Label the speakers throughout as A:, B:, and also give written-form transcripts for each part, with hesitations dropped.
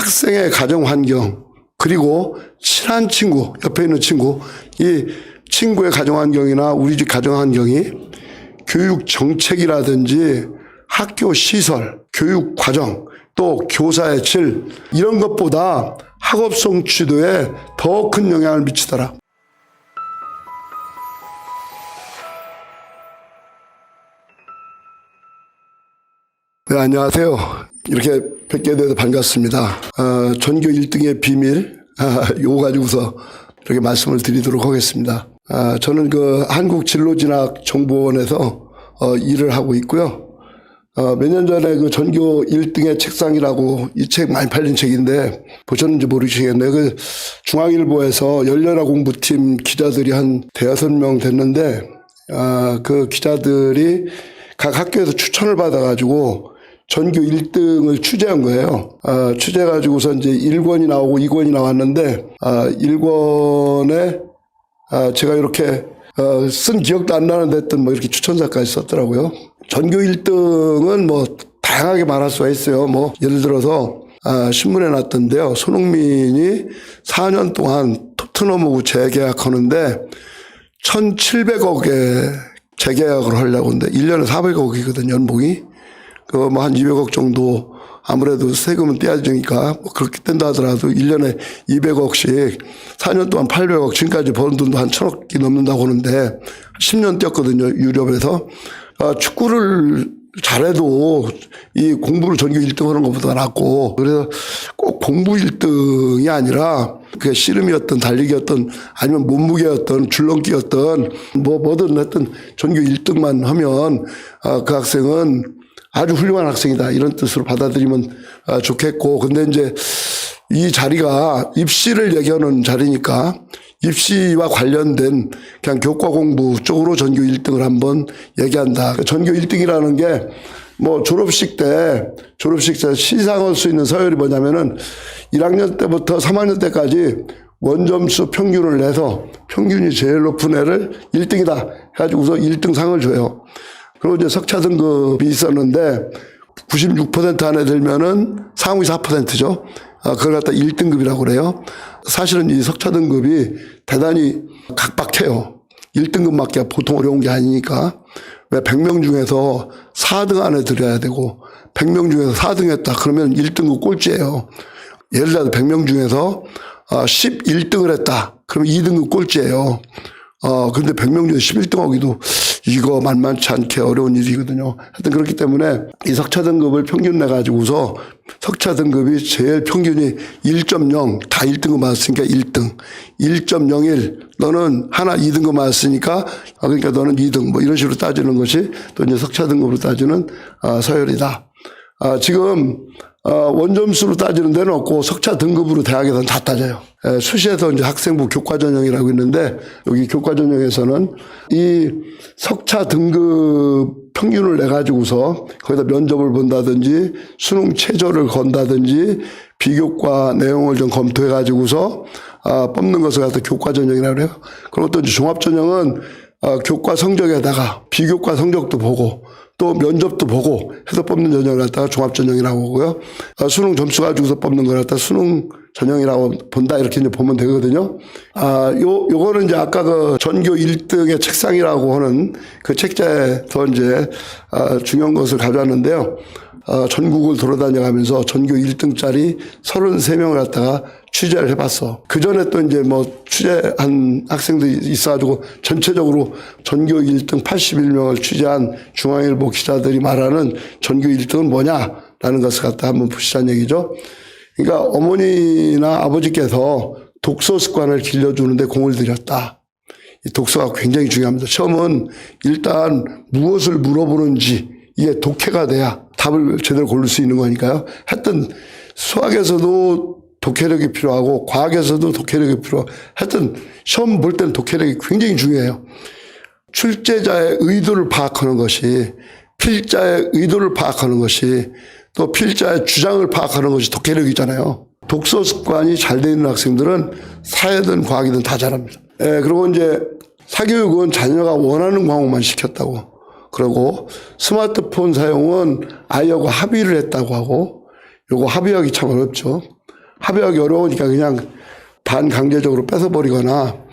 A: 학생의 가정 환경, 그리고 친한 친구, 옆에 있는 친구, 이 친구의 가정 환경이나 우리 집 가정 환경이 교육 정책이라든지 학교 시설, 교육 과정, 또 교사의 질, 이런 것보다 학업 성취도에 더 큰 영향을 미치더라. 네, 안녕하세요. 이렇게 뵙게 돼서 반갑습니다. 전교 1등의 비밀, 요거 가지고서 이렇게 말씀을 드리도록 하겠습니다. 저는 그 한국진로진학정보원에서 일을 하고 있고요. 몇 년 전에 그 전교 1등의 책상이라고 이 책 많이 팔린 책인데 보셨는지 모르시겠네요. 그 중앙일보에서 열렬한 공부팀 기자들이 한 대여섯 명 됐는데, 그 기자들이 각 학교에서 추천을 받아가지고 전교 1등을 취재한 거예요. 취재해가지고서 이제 1권이 나오고 2권이 나왔는데, 1권에 제가 이렇게 쓴 기억도 안 나는데 했던 뭐 이렇게 추천사까지 썼더라고요. 전교 1등은 뭐 다양하게 말할 수가 있어요. 뭐 예를 들어서 신문에 났던데요. 손흥민이 4년 동안 토트넘하고 재계약하는데 1,700억에 재계약을 하려고 하는데 1년에 400억이거든요, 연봉이. 그 뭐 한 200억 정도 아무래도 세금은 떼야지니까 뭐 그렇게 뗀다 하더라도 1년에 200억씩 4년 동안 800억, 지금까지 버는 돈도 한 1,000억이 넘는다고 하는데 10년 뛰었거든요, 유럽에서. 축구를 잘해도 이 공부를 전교 1등 하는 것보다 낫고, 그래서 꼭 공부 1등이 아니라 그게 씨름이었던 달리기였던 아니면 몸무게였던 줄넘기였던 뭐든 했던 전교 1등만 하면 그 학생은 아주 훌륭한 학생이다, 이런 뜻으로 받아들이면 좋겠고. 근데 이제 이 자리가 입시를 얘기하는 자리니까 입시와 관련된 그냥 교과 공부 쪽으로 전교 1등을 한번 얘기한다. 전교 1등이라는 게 뭐 졸업식 때 시상할 수 있는 서열이 뭐냐면은 1학년 때부터 3학년 때까지 원점수 평균을 내서 평균이 제일 높은 애를 1등이다 해가지고서 1등 상을 줘요. 그리고 이제 석차 등급이 있었는데 96% 안에 들면은 상위 4%죠. 그걸 갖다 1등급이라고 그래요. 사실은 이 석차 등급이 대단히 각박해요. 1등급밖에 보통 어려운 게 아니니까. 왜 100명 중에서 4등 안에 들어야 되고 100명 중에서 4등 했다 그러면 1등급 꼴찌예요. 예를 들어 100명 중에서 11등을 했다 그러면 2등급 꼴찌예요. 근데 100명 중에 11등 하기도 이거 만만치 않게 어려운 일이거든요. 하여튼 그렇기 때문에 이 석차 등급을 평균 내가지고서 석차 등급이 제일 평균이 1.0, 다 1등급 맞았으니까 1등. 1.01, 너는 하나 2등급 맞았으니까, 그러니까 너는 2등, 뭐 이런 식으로 따지는 것이 또 이제 석차 등급으로 따지는 서열이다. 지금 원점수로 따지는 데는 없고 석차 등급으로 대학에서는 다 따져요. 수시에서 이제 학생부 교과 전형이라고 있는데 여기 교과 전형에서는 이 석차 등급 평균을 내 가지고서 거기다 면접을 본다든지 수능 최저를 건다든지 비교과 내용을 좀 검토해 가지고서 뽑는 것을 갖다 교과 전형이라고 해요. 그리고 또 종합 전형은 교과 성적에다가 비교과 성적도 보고 또 면접도 보고 해서 뽑는 전형을 갖다가 종합전형이라고 하고요. 수능 점수 가지고서 뽑는 걸 갖다가 수능 전형이라고 본다, 이렇게 이제 보면 되거든요. 요거는 이제 아까 그 전교 1등의 책상이라고 하는 그 책자에서 이제 중요한 것을 가져왔는데요. 전국을 돌아다녀가면서 전교 1등짜리 33명을 갖다가 취재를 해봤어. 그 전에 또 이제 뭐 취재한 학생들이 있어가지고 전체적으로 전교 1등 81명을 취재한 중앙일보 기자들이 말하는 전교 1등은 뭐냐라는 것을 갖다 한번 보시자는 얘기죠. 그러니까 어머니나 아버지께서 독서 습관을 길러주는데 공을 들였다. 이 독서가 굉장히 중요합니다. 처음은 일단 무엇을 물어보는지 이게 독해가 돼야 답을 제대로 고를 수 있는 거니까요. 하여튼 수학에서도 독해력이 필요하고 과학에서도 독해력이 필요하고 하여튼 시험 볼 때는 독해력이 굉장히 중요해요. 출제자의 의도를 파악하는 것이, 필자의 의도를 파악하는 것이, 또 필자의 주장을 파악하는 것이 독해력이잖아요. 독서 습관이 잘 돼 있는 학생들은 사회든 과학이든 다 잘합니다. 그리고 이제 사교육은 자녀가 원하는 과목만 시켰다고 그러고, 스마트폰 사용은 아이하고 합의를 했다고 하고, 요거 합의하기 참 어렵죠. 합의하기 어려우니까 그냥 반강제적으로 뺏어버리거나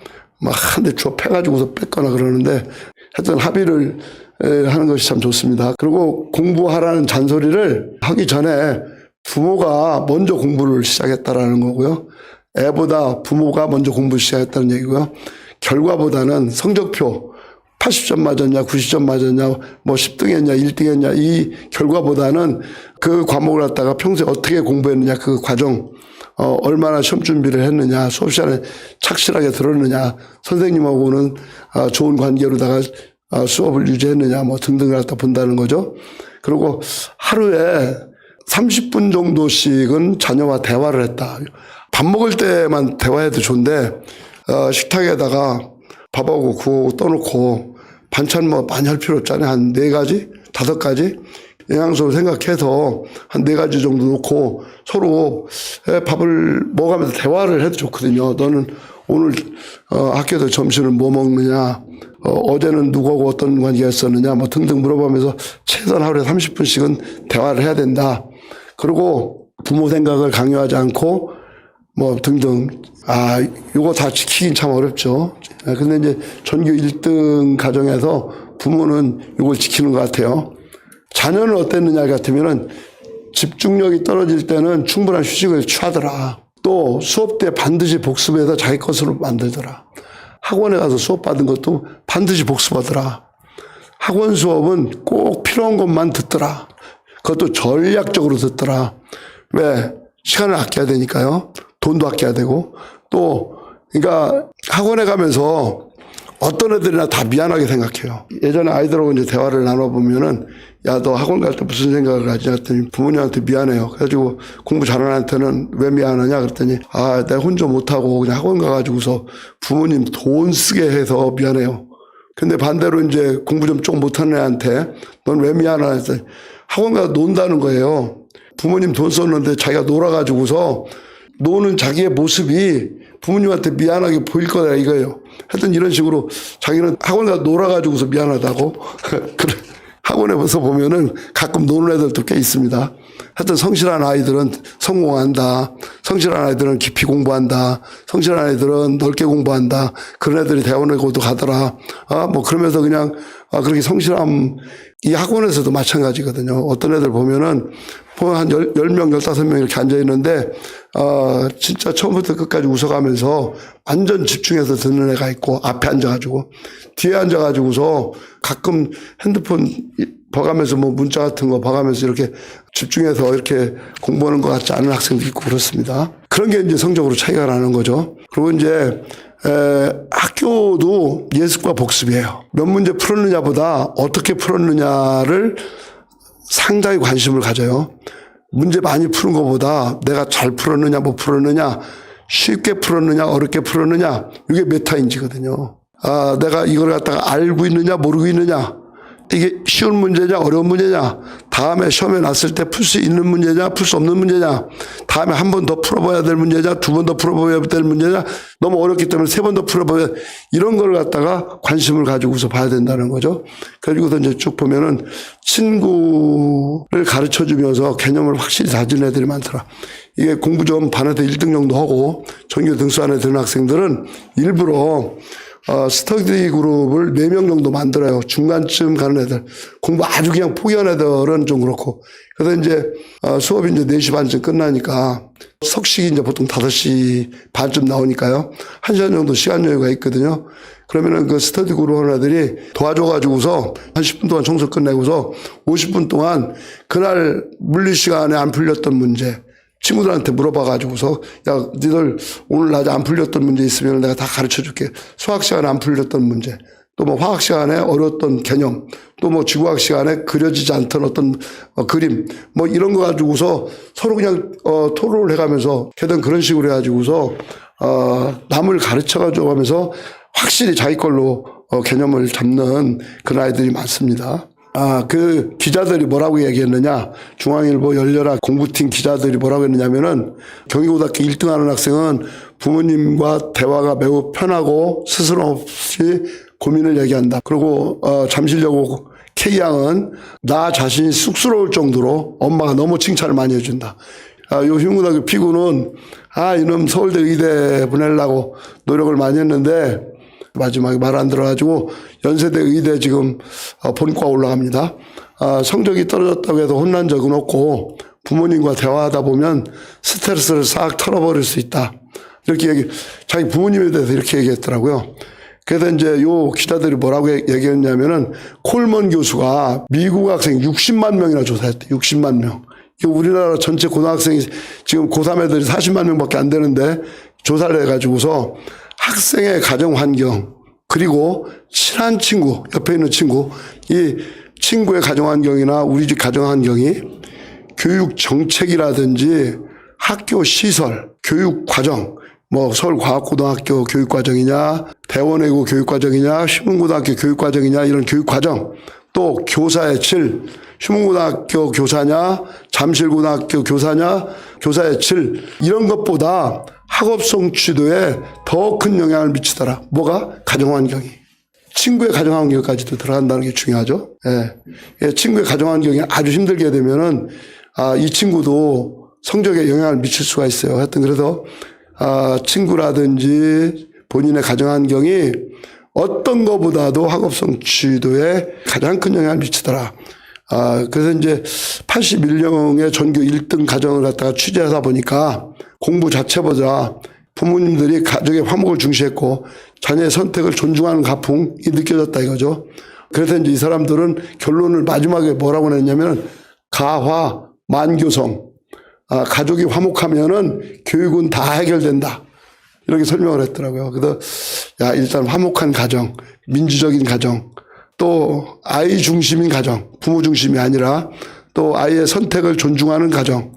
A: 막 한 대 주워 패가지고서 뺏거나 그러는데 하여튼 합의를 하는 것이 참 좋습니다. 그리고 공부하라는 잔소리를 하기 전에 부모가 먼저 공부를 시작했다라는 거고요. 애보다 부모가 먼저 공부 시작했다는 얘기고요. 결과보다는 성적표 80점 맞았냐 90점 맞았냐 뭐 10등 했냐 1등 했냐 이 결과보다는 그 과목을 갖다가 평소에 어떻게 공부했느냐 그 과정 얼마나 시험 준비를 했느냐 수업 시간에 착실하게 들었느냐 선생님하고는 좋은 관계로다가 수업을 유지했느냐 뭐 등등을 갖다 본다는 거죠. 그리고 하루에 30분 정도씩은 자녀와 대화를 했다. 밥 먹을 때만 대화해도 좋은데 식탁에다가 밥하고 국하고 떠놓고 반찬 뭐 많이 할 필요 없잖아요. 한 4가지, 5가지 영양소를 생각해서 한 4가지 정도 놓고 서로 밥을 먹으면서 대화를 해도 좋거든요. 너는 오늘 학교에서 점심을 뭐 먹느냐, 어제는 누구하고 어떤 관계가 있었느냐, 뭐 등등 물어보면서 최소한 하루에 30분씩은 대화를 해야 된다. 그리고 부모 생각을 강요하지 않고 뭐 등등. 요거 다 지키긴 참 어렵죠. 근데 이제 전교 1등 가정에서 부모는 이걸 지키는 것 같아요. 자녀는 어땠느냐 같으면은 집중력이 떨어질 때는 충분한 휴식을 취하더라. 또 수업 때 반드시 복습해서 자기 것으로 만들더라. 학원에 가서 수업 받은 것도 반드시 복습하더라. 학원 수업은 꼭 필요한 것만 듣더라. 그것도 전략적으로 듣더라. 왜? 시간을 아껴야 되니까요. 돈도 아껴야 되고. 또 그러니까 학원에 가면서 어떤 애들이나 다 미안하게 생각해요. 예전에 아이들하고 이제 대화를 나눠보면은 야, 너 학원 갈 때 무슨 생각을 하지? 했더니 부모님한테 미안해요. 그래가지고 공부 잘하는 애한테는 왜 미안하냐? 그랬더니 내가 혼자 못하고 그냥 학원 가가지고서 부모님 돈 쓰게 해서 미안해요. 근데 반대로 이제 공부 좀 조금 못하는 애한테 넌 왜 미안하냐? 했더니 학원 가서 논다는 거예요. 부모님 돈 썼는데 자기가 놀아가지고서 노는 자기의 모습이 부모님한테 미안하게 보일 거다 이거예요. 하여튼 이런 식으로 자기는 학원 가서 놀아가지고서 미안하다고. 학원에서 보면은 가끔 노는 애들도 꽤 있습니다. 하여튼 성실한 아이들은 성공한다. 성실한 아이들은 깊이 공부한다. 성실한 아이들은 넓게 공부한다. 그런 애들이 대학원에 고도 가더라. 뭐 그러면서 그냥 그렇게 성실함 이 학원에서도 마찬가지거든요. 어떤 애들 보면은 한 10명, 15명 이렇게 앉아있는데, 진짜 처음부터 끝까지 웃어가면서 완전 집중해서 듣는 애가 있고, 앞에 앉아가지고, 뒤에 앉아가지고서 가끔 핸드폰 봐가면서 뭐 문자 같은 거 봐가면서 이렇게 집중해서 이렇게 공부하는 것 같지 않은 학생도 있고 그렇습니다. 그런 게 이제 성적으로 차이가 나는 거죠. 그리고 이제, 학교도 예습과 복습이에요. 몇 문제 풀었느냐보다 어떻게 풀었느냐를 상당히 관심을 가져요. 문제 많이 푸는 것보다 내가 잘 풀었느냐 못 풀었느냐 쉽게 풀었느냐 어렵게 풀었느냐 이게 메타인지거든요. 내가 이걸 갖다가 알고 있느냐 모르고 있느냐 이게 쉬운 문제냐 어려운 문제냐 다음에 시험에 났을 때 풀 수 있는 문제냐 풀 수 없는 문제냐 다음에 한 번 더 풀어봐야 될 문제냐 두 번 더 풀어봐야 될 문제냐 너무 어렵기 때문에 3번 더 풀어봐야 이런 걸 갖다가 관심을 가지고서 봐야 된다는 거죠. 그리고서 이제 쭉 보면은 친구를 가르쳐 주면서 개념을 확실히 다진 애들이 많더라. 이게 공부 좀 반에서 1등 정도 하고 전교 등수 안에 드는 학생들은 일부러 스터디 그룹을 4명 정도 만들어요. 중간쯤 가는 애들. 공부 아주 그냥 포기한 애들은 좀 그렇고. 그래서 이제, 수업이 이제 4시 반쯤 끝나니까, 석식이 이제 보통 5시 반쯤 나오니까요. 1시간 정도 시간 여유가 있거든요. 그러면은 그 스터디 그룹 하는 애들이 도와줘가지고서 한 10분 동안 청소 끝내고서 50분 동안 그날 물리 시간에 안 풀렸던 문제, 친구들한테 물어봐가지고서 야 니들 오늘 낮에 안 풀렸던 문제 있으면 내가 다 가르쳐줄게. 수학 시간에 안 풀렸던 문제 또 뭐 화학 시간에 어려웠던 개념 또 뭐 지구학 시간에 그려지지 않던 어떤 그림 뭐 이런 거 가지고서 서로 그냥 토론을 해가면서 걔든 그런 식으로 해가지고서 남을 가르쳐가지고 하면서 확실히 자기 걸로 개념을 잡는 그런 아이들이 많습니다. 그 기자들이 뭐라고 얘기했느냐. 중앙일보 열렬한 공부팀 기자들이 뭐라고 했느냐면은 경기고등학교 1등 하는 학생은 부모님과 대화가 매우 편하고 스스럼 없이 고민을 얘기한다. 그리고 잠실여고 K양은 나 자신이 쑥스러울 정도로 엄마가 너무 칭찬을 많이 해준다. 요 흉고등학교 피구는 이놈 서울대 의대 보내려고 노력을 많이 했는데 마지막에 말 안 들어가지고 연세대 의대 지금 본과 올라갑니다. 성적이 떨어졌다고 해서 혼난 적은 없고 부모님과 대화하다 보면 스트레스를 싹 털어버릴 수 있다. 이렇게 자기 부모님에 대해서 이렇게 얘기했더라고요. 그래서 이제 요 기자들이 뭐라고 얘기했냐면은 콜먼 교수가 미국 학생 60만 명이나 조사했대. 60만 명. 이거 우리나라 전체 고등학생이 지금 고3 애들이 40만 명밖에 안 되는데 조사를 해가지고서 학생의 가정 환경 그리고 친한 친구 옆에 있는 친구 이 친구의 가정 환경이나 우리 집 가정 환경이 교육 정책이라든지 학교 시설 교육 과정 뭐 서울과학고등학교 교육과정이냐 대원외고 교육과정이냐 휴문고등학교 교육과정이냐 이런 교육과정 또 교사의 질 휴문고등학교 교사냐 잠실고등학교 교사냐 교사의 질 이런 것보다 학업 성취도에 더 큰 영향을 미치더라. 뭐가? 가정환경이. 친구의 가정환경까지도 들어간다는 게 중요하죠. 예. 친구의 가정환경이 아주 힘들게 되면은 이 친구도 성적에 영향을 미칠 수가 있어요. 하여튼 그래서 친구라든지 본인의 가정환경이 어떤 것보다도 학업 성취도에 가장 큰 영향을 미치더라. 그래서 이제 81년의 전교 1등 가정을 갖다가 취재하다 보니까 공부 자체보다 부모님들이 가족의 화목을 중시했고 자녀의 선택을 존중하는 가풍이 느껴졌다 이거죠. 그래서 이제 이 사람들은 결론을 마지막에 뭐라고 냈냐면 가화 만교성. 가족이 화목하면은 교육은 다 해결된다. 이렇게 설명을 했더라고요. 그래서 일단 화목한 가정, 민주적인 가정, 또 아이 중심인 가정, 부모 중심이 아니라 또 아이의 선택을 존중하는 가정,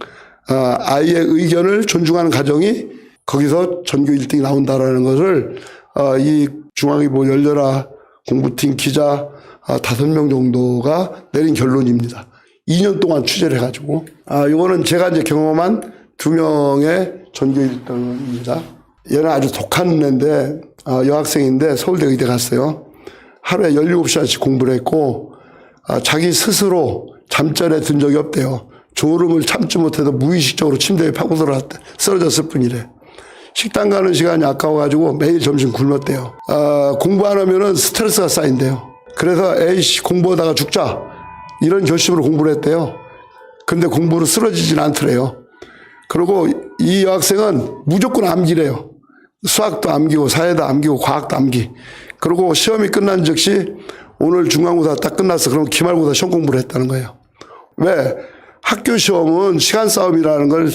A: 아이의 의견을 존중하는 가정이 거기서 전교 1등이 나온다라는 것을 이 중앙일보 열려라 공부팀 기자 5명 정도가 내린 결론입니다. 2년 동안 취재를 해가지고 요거는 제가 이제 경험한 2명의 전교 1등입니다. 얘는 아주 독한 애인데 여학생인데 서울대 의대 갔어요. 하루에 17시간씩 공부를 했고 자기 스스로 잠자리에 든 적이 없대요. 졸음을 참지 못해서 무의식적으로 침대에 파고 쓰러졌을 뿐이래. 식당 가는 시간이 아까워가지고 매일 점심 굶었대요. 공부 안 하면은 스트레스가 쌓인대요. 그래서 에이씨 공부하다가 죽자 이런 결심으로 공부를 했대요. 근데 공부로 쓰러지진 않더래요. 그리고 이 여학생은 무조건 암기래요. 수학도 암기고 사회도 암기고 과학도 암기. 그리고 시험이 끝난 즉시 오늘 중간고사 딱 끝났어. 그럼 기말고사 시험 공부를 했다는 거예요. 왜? 학교 시험은 시간 싸움이라는 걸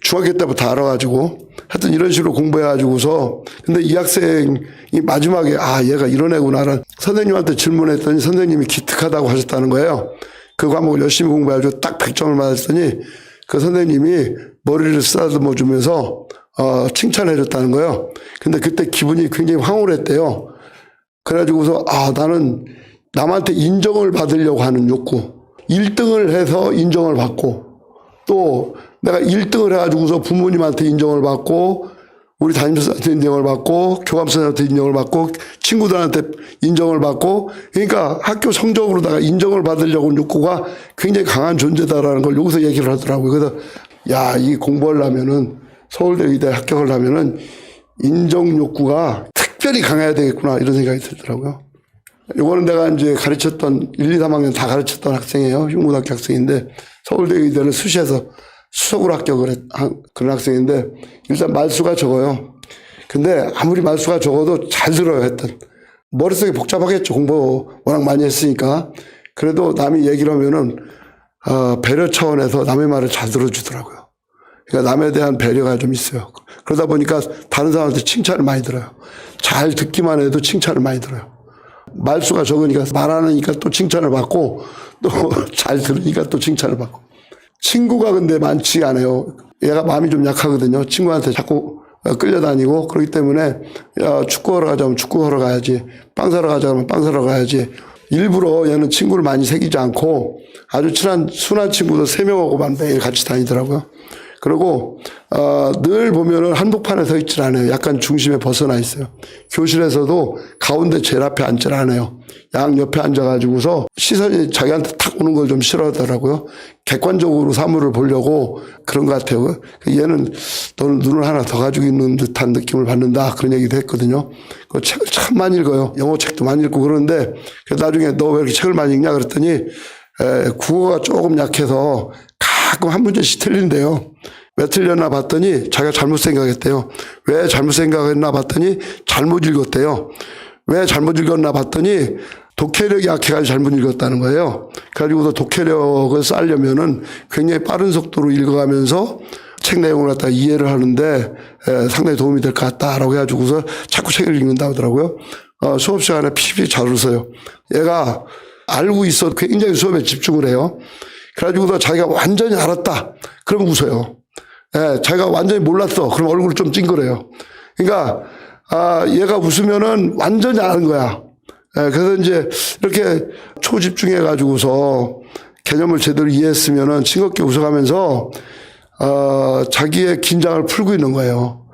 A: 중학교 때부터 알아가지고 하여튼 이런 식으로 공부해가지고서 근데 이 학생이 마지막에 얘가 이런 애구나라는 선생님한테 질문했더니 선생님이 기특하다고 하셨다는 거예요. 그 과목을 열심히 공부해가지고 딱 100점을 맞았더니 그 선생님이 머리를 쓰다듬어 주면서 칭찬해 줬다는 거예요. 근데 그때 기분이 굉장히 황홀했대요. 그래가지고서 나는 남한테 인정을 받으려고 하는 욕구 1등을 해서 인정을 받고 또 내가 1등을 해가지고서 부모님한테 인정을 받고 우리 담임선생님한테 인정을 받고 교감선생님한테 인정을 받고 친구들한테 인정을 받고 그러니까 학교 성적으로다가 인정을 받으려고 하는 욕구가 굉장히 강한 존재다라는 걸 여기서 얘기를 하더라고요. 그래서 이 공부하려면은 서울대 의대 합격하려면은 인정 욕구가 특별히 강해야 되겠구나 이런 생각이 들더라고요. 요거는 내가 이제 가르쳤던 1, 2, 3학년 다 가르쳤던 학생이에요. 흉고등학교 학생인데 서울대 의대를 수시해서 수석으로 합격을 한 그런 학생인데 일단 말수가 적어요. 근데 아무리 말수가 적어도 잘 들어요. 하여튼 머릿속이 복잡하겠죠. 공부 워낙 많이 했으니까. 그래도 남이 얘기를 하면은 배려 차원에서 남의 말을 잘 들어주더라고요. 그러니까 남에 대한 배려가 좀 있어요. 그러다 보니까 다른 사람한테 칭찬을 많이 들어요. 잘 듣기만 해도 칭찬을 많이 들어요. 말수가 적으니까 말하니까 또 칭찬을 받고 또 잘 들으니까 또 칭찬을 받고. 친구가 근데 많지 않아요. 얘가 마음이 좀 약하거든요. 친구한테 자꾸 끌려다니고 그렇기 때문에 축구하러 가자면 축구하러 가야지. 빵 사러 가자면 빵 사러 가야지. 일부러 얘는 친구를 많이 사귀지 않고 아주 친한 순한 친구도 3명하고만 매일 같이 다니더라고요. 그리고 늘 보면은 한복판에 서 있질 않아요. 약간 중심에 벗어나 있어요. 교실에서도 가운데 제일 앞에 앉질 않아요. 양 옆에 앉아가지고서 시선이 자기한테 탁 오는 걸 좀 싫어하더라고요. 객관적으로 사물을 보려고 그런 것 같아요. 얘는 너는 눈을 하나 더 가지고 있는 듯한 느낌을 받는다. 그런 얘기도 했거든요. 그 책을 참 많이 읽어요. 영어 책도 많이 읽고 그러는데 나중에 너 왜 이렇게 책을 많이 읽냐 그랬더니 국어가 조금 약해서 가끔 한 문제씩 틀린대요. 왜 틀렸나 봤더니 자기가 잘못 생각했대요. 왜 잘못 생각했나 봤더니 잘못 읽었대요. 왜 잘못 읽었나 봤더니 독해력이 약해가지고 잘못 읽었다는 거예요. 그래가지고서 독해력을 쌓으려면은 굉장히 빠른 속도로 읽어가면서 책 내용을 갖다 이해를 하는데 상당히 도움이 될 것 같다라고 해가지고서 자꾸 책을 읽는다고 하더라고요. 수업 시간에 피식피식 잘 웃어요. 얘가 알고 있어 굉장히 수업에 집중을 해요. 그래가지고서 자기가 완전히 알았다. 그러면 웃어요. 자기가 완전히 몰랐어. 그럼 얼굴이 좀 찡그려요. 그러니까 얘가 웃으면은 완전히 아는 거야. 그래서 이제 이렇게 초집중해 가지고서 개념을 제대로 이해했으면은 싱겁게 웃어가면서 자기의 긴장을 풀고 있는 거예요.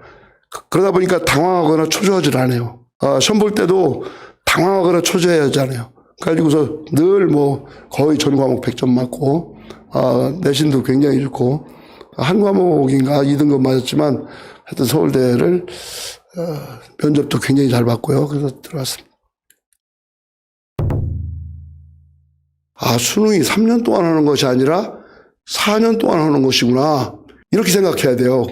A: 그러다 보니까 당황하거나 초조하지 않아요. 시험 볼 때도 당황하거나 초조해하지 않아요. 그래가지고서 늘 뭐 거의 전 과목 100점 맞고 내신도 굉장히 좋고 한 과목인가 2등급 맞았지만 하여튼 서울대를 면접도 굉장히 잘 봤고요. 그래서 들어갔습니다. 수능이 3년 동안 하는 것이 아니라 4년 동안 하는 것이구나. 이렇게 생각해야 돼요.